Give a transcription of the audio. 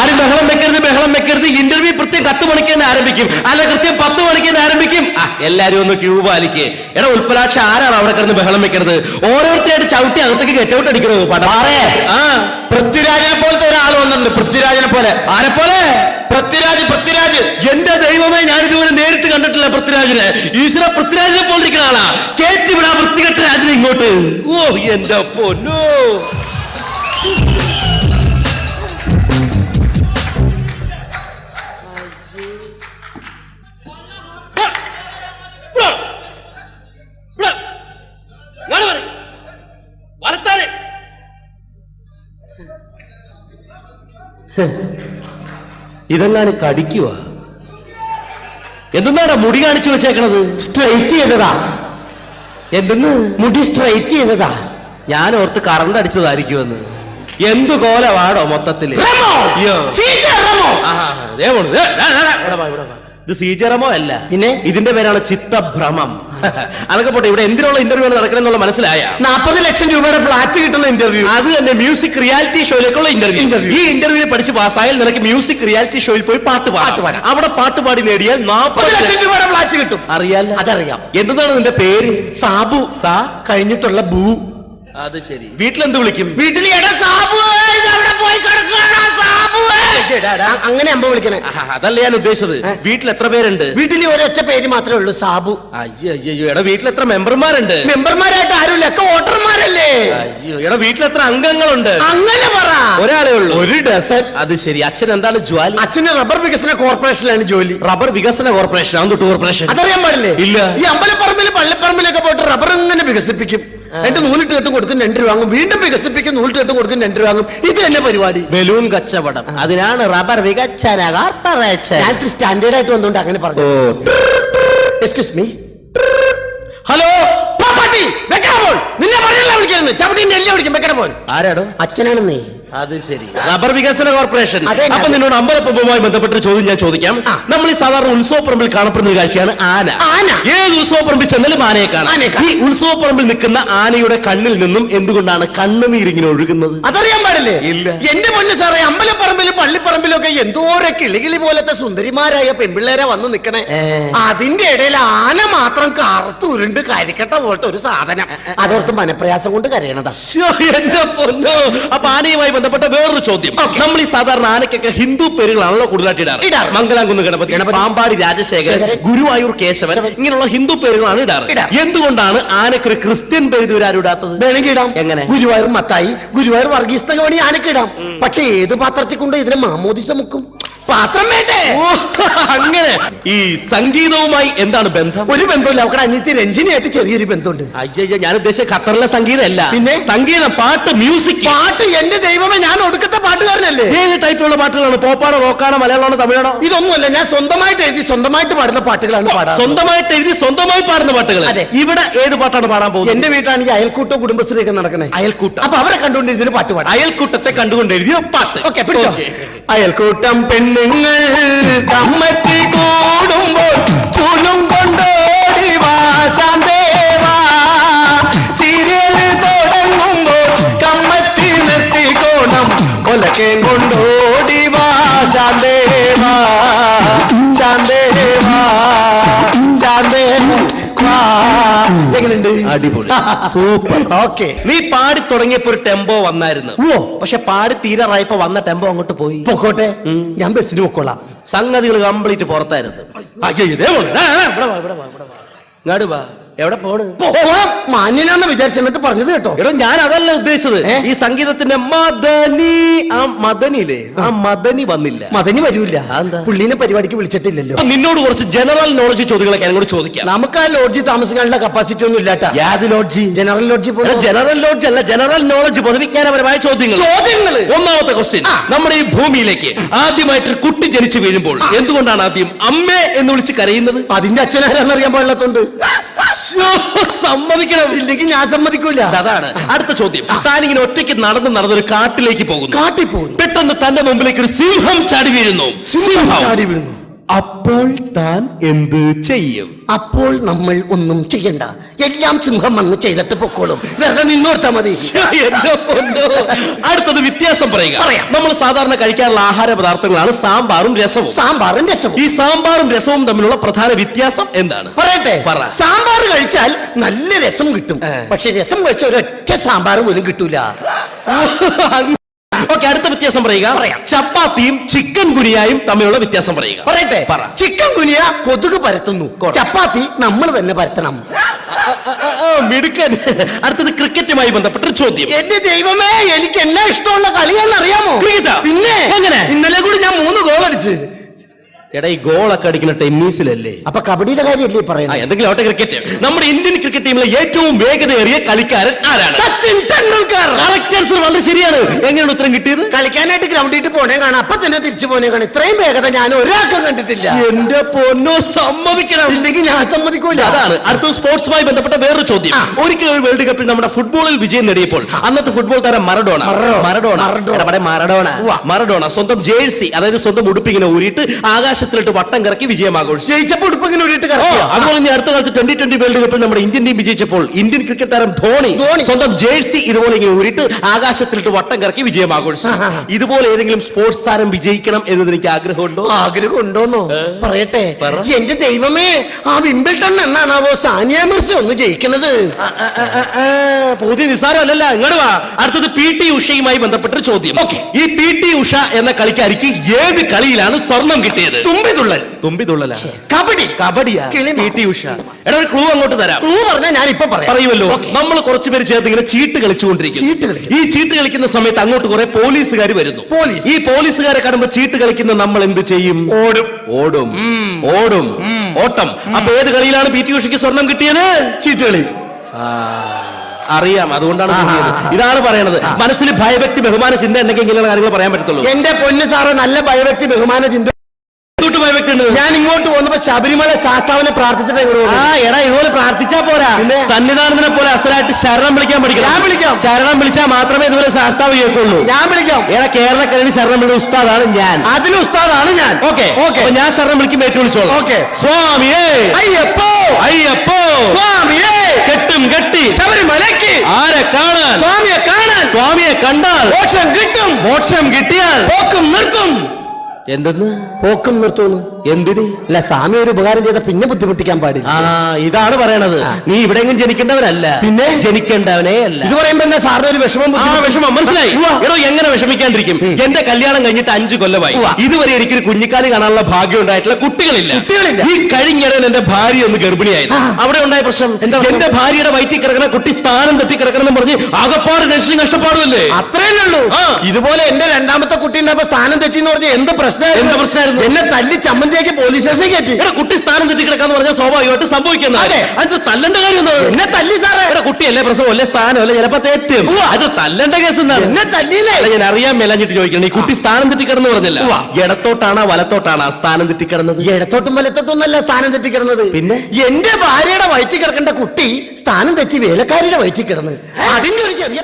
ആരും ബഹളം വെക്കരുത്. ഇന്റർവ്യൂ കൃത്യം 10 മണിക്ക് തന്നെ ആരംഭിക്കും, അല്ല കൃത്യം 10 മണിക്ക് തന്നെ ആരംഭിക്കും. എല്ലാരും ഒന്ന് ക്യൂ പാലിക്കേ. എടാ ഉൽപ്പലാക്ഷ, ആരാണ് അവിടെ കിടന്ന് ബഹളം വെക്കരുത്? ഓരോരുത്തരായിട്ട് ചവിട്ടി അകത്തേക്ക് ഗെറ്റ് ഔട്ട് അടിക്കണോ? പൃഥ്വിരാജിനെ പോലത്തെ ഒരാൾ വന്നിട്ടുണ്ട്. പൃഥ്വിരാജിനെ പോലെ. ആരെ പോലെ? പൃഥ്വിരാജ്. എന്റെ ദൈവമേ, ഞാനിതുപോലെ നേരിട്ട് കണ്ടിട്ടില്ല പൃഥ്വിരാജിനെ. ഈശ്വര, പൃഥ്വിരാജിനെ പോലിരിക്കുന്ന ആളാ. കേറ്റി വിടാ വൃത്തികെട്ട രാജിനെ ഇങ്ങോട്ട്. ഓ എന്റെ പൊന്നോ. ഇതെങ്ങാനും കടിക്കുക. എന്തെന്നാടാ മുടി കാണിച്ചു വെച്ചേക്കണത്? സ്ട്രൈറ്റ് ചെയ്തതാ. എന്തെന്ന്? മുടി സ്ട്രൈറ്റ് ചെയ്തതാ. ഞാൻ ഓർത്ത് കറണ്ട് അടിച്ചതായിരിക്കുമെന്ന്. എന്തു കോലവാടോ മൊത്തത്തില്. ഇത് സീജറമോ അല്ല, പിന്നെ ഇതിന്റെ പേരാണ് ചിത്തഭ്രമം. അതൊക്കെ പോട്ടെ, ഇവിടെ എന്തിനുള്ള ഇന്റർവ്യൂ ആണ് നടക്കണമെന്നുള്ള മനസ്സിലായ? 40 ലക്ഷം രൂപയുടെ ഫ്ലാറ്റ് കിട്ടുന്ന ഇന്റർവ്യൂ. അത് തന്നെ, മ്യൂസിക് റിയാലിറ്റി ഷോയിലേക്കുള്ള ഇന്റർവ്യൂ. ഈ ഇന്റർവ്യൂ പഠിച്ച് പാസ്സായാൽ നിനക്ക് മ്യൂസിക് റിയാലിറ്റി ഷോയിൽ പോയി പാട്ട് പാടാം. അവിടെ പാട്ട് പാടി നേടിയാൽ 40 ലക്ഷം രൂപയുടെ ഫ്ലാറ്റ് കിട്ടും. അറിയാലോ? അതറിയാം. എന്താണ് നിന്റെ പേര്? സാബു. സാ കഴിഞ്ഞിട്ടുള്ള ബൂ. അത് ശരി. വീട്ടിലെന്ത് വിളിക്കും? വീട്ടിൽ അങ്ങനെ അമ്പ വിളിക്കണേ. അതല്ല ഞാൻ ഉദ്ദേശിച്ചത്. വീട്ടിൽ എത്ര പേരുണ്ട്? വീട്ടിൽ ഒരൊറ്റ പേര് മാത്രമേ ഉള്ളൂ, സാബു. അയ്യോ എടാ, വീട്ടിൽ എത്ര മെമ്പർമാരുണ്ട്? മെമ്പർമാരായിട്ട് ആരുമില്ല, ഒക്കെ വോട്ടർമാരല്ലേ. അയ്യോ എടാ, വീട്ടിൽ എത്ര അംഗങ്ങളുണ്ട്? അങ്ങനെ പറ. ഒരാളേ ഉള്ളൂ. 1 ഡസൻ. അത് ശരി. അച്ഛൻ എന്താണ് ജോലി? അച്ഛന് റബ്ബർ വികസന കോർപ്പറേഷനിലാണ് ജോലി. റബ്ബർ വികസന കോർപ്പറേഷൻ? അതൊട്ട് കോർപ്പറേഷൻ അതറിയാൻ പാടില്ലേ? ഇല്ല. ഈ അമ്പലപ്പറമ്പിൽ പള്ളിപ്പറമ്പിലൊക്കെ പോയിട്ട് റബ്ബർ ഇങ്ങനെ വികസിപ്പിക്കും. എന്നിട്ട് നൂലിട്ട് കെട്ടും കൊടുക്കും, 2 രൂപ വാങ്ങും. വീണ്ടും വികസിപ്പിക്കും, നൂലിട്ട് കെട്ടും കൊടുക്കും, 2 രൂപ വാങ്ങും. ഇത് തന്നെ പരിപാടി. ബലൂൺ കച്ചവടം. അതിനാണ് റബ്ബർ വികസന കോർപ്പറേഷൻ. ഞാൻ സ്റ്റാൻഡേർഡ് ആയിട്ട് വന്നുകൊണ്ട് അങ്ങനെ പറഞ്ഞു. Excuse me. ഹലോ പാപ്പാട്ടി, വെക്കാമോൾ. നിന്നെ പറയല്ല വിളിക്കുന്നത്. ചവിട്ടിന്റെ എല്ലാം വിളിക്കും. വെക്കണമോൾ. ആരാടോ? അച്ഛനാണെന്നേ. അത് ശരി. റബ്ബർ വികസന കോർപ്പറേഷൻ. അപ്പൊ നിന്നോട് അമ്പലപ്പുമായി ബന്ധപ്പെട്ട ചോദ്യം ഞാൻ ചോദിക്കാം. നമ്മൾ ഈ സാധാരണ ഉത്സവപ്പറമ്പിൽ കാണപ്പെടുന്ന ഒരു കാഴ്ചയാണ് ആന. ഏത് ഉത്സവപ്പറമ്പിൽ ചെന്നാലും ആനയെ കാണാം. ഈ ഉത്സവപ്പറമ്പിൽ നിൽക്കുന്ന ആനയുടെ കണ്ണിൽ നിന്നും എന്തുകൊണ്ടാണ് കണ്ണുനീരിങ്ങനെ ഒഴുകുന്നത്? അതറിയാൻ പാടില്ലേ? ഇല്ല. എന്റെ പൊന്നു സാറേ, അമ്പലപ്പറമ്പിലും പള്ളിപ്പറമ്പിലും ഒക്കെ എന്തോരെ കിളികിളി പോലത്തെ സുന്ദരിമാരായ പെൺപിള്ളേരെ വന്ന് നിക്കണേ. അതിന്റെ ഇടയിൽ ആന മാത്രം കറുത്തുരുണ്ട് കരിക്കട്ട പോലത്തെ ഒരു സാധനം. അതോർത്ത് മനപ്രയാസം കൊണ്ട് കരയണതാ. എന്റെ പൊന്നോ. അപ്പൊ ആനയുമായി ബന്ധപ്പെട്ട വേറൊരു ചോദ്യം. നമ്മൾ ഈ സാധാരണ ആനയ്ക്കൊക്കെ ഹിന്ദു പേരുകളാണല്ലോ കൂടുതലായിട്ട് ഇടാറ്. മംഗലാംകുന്ന് ഗണപതി, പാമ്പാടി രാജശേഖരൻ, ഗുരുവായൂർ കേശവൻ, ഇങ്ങനെയുള്ള ഹിന്ദു പേരുകളാണ് ഇടാറ്. എന്തുകൊണ്ടാണ് ആനയ്ക്കൊരു ക്രിസ്ത്യൻ പേര് ഇതുവരെ ആരും ഇടാത്തത്? വേണമെങ്കിൽ ഇടാം. എങ്ങനെ? ഗുരുവായൂർ മത്തായി, ഗുരുവായൂർ വർഗീസ് എന്നൊക്കെ വേണമെങ്കിൽ ആനയ്ക്ക് ഇടാം. പക്ഷെ ഏത് പാത്രത്തിൽ കൊണ്ട് ഇതിനെ മാമോദിസ മുക്കും? പാത്രം വേണ്ടേ? അങ്ങനെ. ഈ സംഗീതവുമായി എന്താണ് ബന്ധം? ഒരു ബന്ധമില്ല. അവരുടെ അനിയത്തി രഞ്ജിനിയായിട്ട് ചെറിയൊരു ബന്ധമുണ്ട്. അയ്യോ, ഞാൻ ഉദ്ദേശിച്ച ഖത്തറിലെ സംഗീതമല്ല. പിന്നെ സംഗീതം, പാട്ട്, മ്യൂസിക്. പാട്ട് എന്റെ ദൈവമേ, ഞാൻ ഒടുക്കത്തെ പാട്ടുകാരനല്ലേ. ഏത് ടൈപ്പിലുള്ള പാട്ടുകളാണ്? പോപ്പാണോ, റോക്കാണോ, മലയാളമാണോ, തമിഴാണോ? ഇതൊന്നുമല്ല. ഞാൻ സ്വന്തമായിട്ട് എഴുതി സ്വന്തമായിട്ട് പാടുന്ന പാട്ടുകളാണ് പാടാം. സ്വന്തമായിട്ട് എഴുതി സ്വന്തമായി പാടുന്ന പാട്ടുകൾ. ഇവിടെ ഏത് പാട്ടാണ് പാടാൻ പോകുന്നത്? എന്റെ വീട്ടാണെങ്കിൽ അയൽക്കൂട്ടോ കുടുംബശ്രീയൊക്കെ നടക്കണേ. അയൽക്കൂട്ടം. അപ്പൊ അവരെ കണ്ടുകൊണ്ടിരുന്ന പാട്ട് പാടാം. അയൽക്കൂട്ടത്തെ കണ്ടുകൊണ്ട് എഴുതിയ പാട്ട്. ഓക്കെ, പിടിച്ചോ. അയൽക്കൂട്ടം പെണ്ണുങ്ങൾ കമ്മറ്റി കൂടുമ്പോൾ ചൂലും കൊണ്ടോടി വാ ശാന്തേവാ. സീരിയൽ തുടങ്ങുമ്പോൾ കമ്മറ്റി നിർത്തിക്കോണം ഒലക്കേം കൊണ്ടോടി വാ ശാന്തേവാ. ശാന്തേവാ, ശാന്തേവാ. എങ്ങനെയുണ്ട്? അടിപൊളി, സൂപ്പർ. ഓക്കെ. നീ പാടി തുടങ്ങിയപ്പോ ഒരു ടെമ്പോ വന്നായിരുന്നു. പക്ഷെ പാടി തീരാറായപ്പോ വന്ന ടെമ്പോ അങ്ങോട്ട് പോയി. പൊക്കോട്ടെ, ഞാൻ ബസ്സിന് പൊക്കോളാം. സംഗതികൾ കംപ്ലീറ്റ് പുറത്തായിരുന്നു. ഇങ്ങോട്ട് വാ. എവിടെ പോണ്? മാന്യനാന്ന് വിചാരിച്ചെന്നിട്ട് പറഞ്ഞത് കേട്ടോ. എടോ, ഞാൻ അതല്ല ഉദ്ദേശിച്ചത്. ഈ സംഗീതത്തിന്റെ മദനി, ആ മദനിയില്ലേ, ആ മദനി വന്നില്ല. മദനി വരൂല്ല. പുള്ളീനെ പരിപാടിക്ക് വിളിച്ചിട്ടില്ലല്ലോ. നിന്നോട് കുറച്ച് ജനറൽ നോളജ് ചോദ്യങ്ങളൊക്കെ എന്നോട് ചോദിക്കാം. നമുക്ക് ആ ലോഡ്ജ് താമസിക്കാനുള്ള കപ്പാസിറ്റി ഒന്നും ഇല്ലാട്ടാ. യാത് lodge? General lodge. General lodge അല്ല, ജനറൽ നോളജ്, പൊതുവിജ്ഞാനപരമായ ചോദ്യങ്ങൾ. ഒന്നാമത്തെ ക്വസ്റ്റ്യൻ. നമ്മുടെ ഈ ഭൂമിയിലേക്ക് ആദ്യമായിട്ട് കുട്ടി ജനിച്ചു വീഴുമ്പോൾ എന്തുകൊണ്ടാണ് ആദ്യം അമ്മേ എന്ന് വിളിച്ച് കരയുന്നത്? അതിന്റെ അച്ഛനാരെന്നറിയാൻ പാടില്ലാത്തോണ്ട്. സമ്മതിക്കണം, ഇല്ലെങ്കിൽ ഞാൻ സമ്മതിക്കൂല. അതാണ് അടുത്ത ചോദ്യം. താനിങ്ങനെ ഒറ്റയ്ക്ക് നടന്നൊരു കാട്ടിലേക്ക് പോകുന്നു. കാട്ടിൽ പോകുന്നു. പെട്ടെന്ന് തന്റെ മുമ്പിലേക്ക് ഒരു സിംഹം ചാടി വീഴുന്നു. സിംഹം ചാടി വീഴുന്നു. അപ്പോൾ താൻ എന്ത് ചെയ്യും? അപ്പോൾ നമ്മൾ ഒന്നും ചെയ്യണ്ട, എല്ലാം സിംഹം വന്ന് ചെയ്തിട്ട് പൊക്കോളും. വെറുതെ നിന്നോർത്താ മതി. എന്റെ പൊന്നോ. അടുത്തത് വ്യത്യാസം പറയുക. പറയാം. നമ്മൾ സാധാരണ കഴിക്കാറുള്ള ആഹാര പദാർത്ഥങ്ങളാണ് സാമ്പാറും രസവും. സാമ്പാറും രസവും. ഈ സാമ്പാറും രസവും തമ്മിലുള്ള പ്രധാന വ്യത്യാസം എന്താണ്? പറയട്ടെ. പറ. സാമ്പാർ കഴിച്ചാൽ നല്ല രസം കിട്ടും, പക്ഷെ രസം കഴിച്ച ഒരൊറ്റ സാമ്പാർ പോലും കിട്ടൂല. ഓക്കെ, അടുത്ത വ്യത്യാസം പറയുക. പറയാം. ചപ്പാത്തിയും ചിക്കൻ ഗുനിയായും തമ്മിലുള്ള വ്യത്യാസം പറയുക. പറയട്ടെ. പറ. ചിക്കൻ ഗുനിയ കൊതുക് പരത്തുന്നു, ചപ്പാത്തി നമ്മൾ തന്നെ പരത്തണം. മിടുക്കൻ. അടുത്തത് ക്രിക്കറ്റുമായി ബന്ധപ്പെട്ട ചോദ്യം. എന്റെ ദൈവമേ, എനിക്ക് എന്നാ ഇഷ്ടമുള്ള കളിയാണെന്ന് അറിയാമോ? ക്രിക്കറ്റാ? പിന്നെ എങ്ങനെ? ഇന്നലെ കൂടി ഞാൻ 3 ഗോൾ അടിച്ച്. എടാ, ഈ ഗോളൊക്കെ അടിക്കുന്ന ടെന്നീസിലല്ലേ? അപ്പൊ കബഡിയുടെ കാര്യമല്ലേ പറയുന്നത്? എന്തെങ്കിലും ആവട്ടെ, ക്രിക്കറ്റ്. നമ്മുടെ ഇന്ത്യൻ ക്രിക്കറ്റ് ടീമിലെ ഏറ്റവും വേഗതയേറിയ കളിക്കാരൻ ആരാണ്? സച്ചിൻ ടെണ്ടുൽക്കർ. കറക്റ്റ് ആൻസർ, വളരെ ശരിയാണ്. എങ്ങനെയാണ് ഉത്തരം കിട്ടിയത്? കളിക്കാനായിട്ട് ഗ്രൗണ്ടിൽ പോണേ കാണാം, അപ്പൊ തന്നെ തിരിച്ചു പോണേ കാണാം. ഇത്രയും വേഗത ഞാൻ ഒരാൾക്കും കണ്ടിട്ടില്ല. എന്റെ പൊന്നോ, സമ്മതിക്കണം. ഇല്ലെങ്കിൽ ഞാൻ സമ്മതിക്കൂല. അതാണ്. അടുത്ത സ്പോർട്സുമായി ബന്ധപ്പെട്ട വേറൊരു ചോദ്യം. ഒരിക്കൽ ഒരു വേൾഡ് കപ്പിൽ നമ്മുടെ ഫുട്ബോളിൽ വിജയം നേടിയപ്പോൾ അന്നത്തെ ഫുട്ബോൾ താരം മറഡോണ സ്വന്തം ജേഴ്സി, അതായത് സ്വന്തം ഉടുപ്പിങ്ങനെ ഊരിയിട്ട് ആകാശത്തിലിട്ട് വട്ടം കറക്കി വിജയം ആഘോഷിച്ചു. ജയിച്ചപ്പോൾ ഉടുപ്പിങ്ങനെ ഊരിയിട്ട് അതുപോലെ തന്നെ അടുത്ത കാലത്ത് 2020 വേൾഡ് കപ്പിൽ നമ്മുടെ ഇന്ത്യൻ ടീം വിജയിച്ചപ്പോൾ ഇന്ത്യൻ ക്രിക്കറ്റ് താരം ധോണി സ്വന്തം ജേഴ്സി ഇതുപോലെ ഇങ്ങനെ ഊരിയിട്ട് ആകാശത്തിലിട്ട് വട്ടം കറക്കി വിജയം ആഘോഷിച്ചു. ഇതുപോലെ ഏതെങ്കിലും സ്പോർട്സ് താരം വിജയിക്കണം എന്നതിന് എനിക്ക് ആഗ്രഹമുണ്ടോ? ആഗ്രഹമുണ്ടോന്നോ? പറയട്ടെ. എന്റെ ദൈവമേ, ആ വിംബിൾട്ടൺ എന്നാണാവോ സാനിയ മിർസ ഒന്ന് ജയിക്കുന്നത്? പുതിയ നിസ്സാരമല്ലല്ല. ഇങ്ങോട്ട് വാ. അടുത്തത് PT ഉഷയുമായി ബന്ധപ്പെട്ടൊരു ചോദ്യം. ഈ PT ഉഷ എന്ന കളിക്കാരിക്ക് ഏത് കളിയിലാണ് സ്വർണം കിട്ടിയത്? തുമ്പിതുള്ളല. കബഡിയാ? PT ഉഷ. എടാ, ഒരു ക്ലൂ അങ്ങോട്ട് തരാം. ക്ലൂ പറഞ്ഞാൽ ഞാൻ ഇപ്പൊ പറയുമല്ലോ. നമ്മൾ കുറച്ചുപേര് ചേർത്ത് ഇങ്ങനെ ചീട്ട് കളിച്ചുകൊണ്ടിരിക്കും. ഈ ചീട്ട് കളിക്കുന്ന സമയത്ത് അങ്ങോട്ട് കുറെ പോലീസുകാർ വരുന്നു. ഈ പോലീസുകാരെ കാണുമ്പോ ചീട്ട് കളിക്കുന്ന നമ്മൾ എന്ത് ചെയ്യും? ഓടും. ഓട്ടം. അപ്പൊ ഏത് കളിയിലാണ് PT ഉഷയ്ക്ക് സ്വർണം കിട്ടിയത്? ചീട്ടുകളി. അറിയാം, അതുകൊണ്ടാണ് ഇതാണ് പറയണത്. മനസ്സിൽ ഭയഭക്തി ബഹുമാന ചിന്ത ഉണ്ടെങ്കിൽ ഇങ്ങനെയുള്ള കാര്യങ്ങൾ പറയാൻ പറ്റത്തുള്ളൂ. എന്റെ പൊന്ന് സാറ്, നല്ല ഭയഭക്തി ബഹുമാന ചിന്ത. ഞാൻ ഇങ്ങോട്ട് പോകുന്നപ്പോ ശബരിമല ശാസ്താവിനെ പ്രാർത്ഥിച്ചിട്ട് എടാ, ഇതുപോലെ പ്രാർത്ഥിച്ചാ പോരാ, സന്നിധാനത്തിനെ പോലെ അസലായിട്ട് ശരണം വിളിക്കാൻ പഠിക്കണം. ഞാൻ വിളിക്കാം. ശരണം വിളിച്ചാൽ മാത്രമേ ഇതുപോലെ ശാസ്താവ് കേൾക്കുള്ളൂ. ഞാൻ വിളിക്കാം. ഏടാ, കേരളക്കരയിൽ ശരണം വിളിക്കുന്ന ഉസ്താദാണ് ഞാൻ. അതിന് ഉസ്താദാണ് ഞാൻ. ഓക്കെ, ഞാൻ ശരണം വിളിക്കും, ഏറ്റു വിളിച്ചോളൂ. ഓക്കെ. സ്വാമിയേ അയ്യപ്പോ സ്വാമിയേ കെട്ടും കെട്ടി ശബരിമലയ്ക്ക് ആരെ കാണാൻ? സ്വാമിയെ കണ്ടാൽ മോക്ഷം കിട്ടിയാൽ പോക്കും നിർത്തും. എന്തെന്ന്? പോക്കും നിർത്തുന്നു. എന്തിന്? അല്ല, സ്വാമി ഒരു ഉപകാരം ചെയ്ത പിന്നെ ബുദ്ധിമുട്ടിക്കാൻ പാടില്ല. ഇതാണ് പറയണത്. നീ ഇവിടെയെങ്കിലും ജനിക്കേണ്ടവനല്ല, പിന്നെ ജനിക്കേണ്ടവനേ അല്ല. ഇത് പറയുമ്പോ എന്താ സാറിന് ഒരു വിഷമം? മനസ്സിലായി? എടോ, എങ്ങനെ വിഷമിക്കാണ്ടിരിക്കും? എന്റെ കല്യാണം കഴിഞ്ഞിട്ട് 5 കൊല്ലമായി. ഇതുവരെ എനിക്കൊരു കുഞ്ഞിക്കാലി കാണാനുള്ള ഭാഗ്യം ഉണ്ടായിട്ടില്ല. കുട്ടികളില്ല. ഈ കഴിഞ്ഞിടയിൽ എന്റെ ഭാര്യ ഒന്ന് ഗർഭിണിയായിരുന്നു. അവിടെ ഉണ്ടായ പ്രശ്നം എന്താ? എന്റെ ഭാര്യയുടെ വയറ്റിൽ കിടക്കണ കുട്ടി സ്ഥാനം തെറ്റി കിടക്കണം എന്ന് പറഞ്ഞ് ആകപ്പാട് ടെൻഷൻ കഷ്ടപ്പാടുമല്ലേ? അത്രയല്ലേ ഉള്ളൂ. ഇതുപോലെ എന്റെ രണ്ടാമത്തെ കുട്ടി ഉണ്ടായപ്പോ സ്ഥാനം തെറ്റി എന്ന് പറഞ്ഞാൽ എന്ത് പ്രശ്നമായിരുന്നു? എന്നെ തല്ലി ചമ്മന്തിയാക്കി പോലീസ് സ്റ്റേഷനിൽ കയറ്റി. കുട്ടി സ്ഥാനം തെറ്റി കിടക്കാന്ന് പറഞ്ഞാൽ സ്വാഭാവികമായിട്ട് സംഭവിക്കുന്നത്. അത് തല്ലണ്ട കാര്യം എന്നെ തല്ലി സാറേ. കുട്ടിയല്ലേ, പ്രസവമല്ലേ, സ്ഥാനമല്ലേ, ചിലപ്പോ തെറ്റും. അത് തല്ലണ്ട കേസ് എന്താണ്? എന്നെ തല്ലിയില്ലേ? ഞാൻ അറിയാൻ മേലഞ്ഞിട്ട് ചോദിക്കണം. ഈ കുട്ടി സ്ഥാനം തെറ്റിക്കിടന്ന് പറഞ്ഞില്ല, ഇടത്തോട്ടാണോ വലത്തോട്ടാണോ സ്ഥാനം തെറ്റിക്കിടന്നത്? ഇടത്തോട്ടും വലത്തോട്ടും ഒന്നല്ല സ്ഥാനം തെറ്റിക്കിടന്നത്. പിന്നെ എന്റെ ഭാര്യയുടെ വയറ്റിൽ കിടക്കേണ്ട കുട്ടി സ്ഥാനം തെറ്റി വേലക്കാരിയുടെ വയറ്റിൽ കിടന്ന്. അതിന്റെ ഒരു ചെറിയ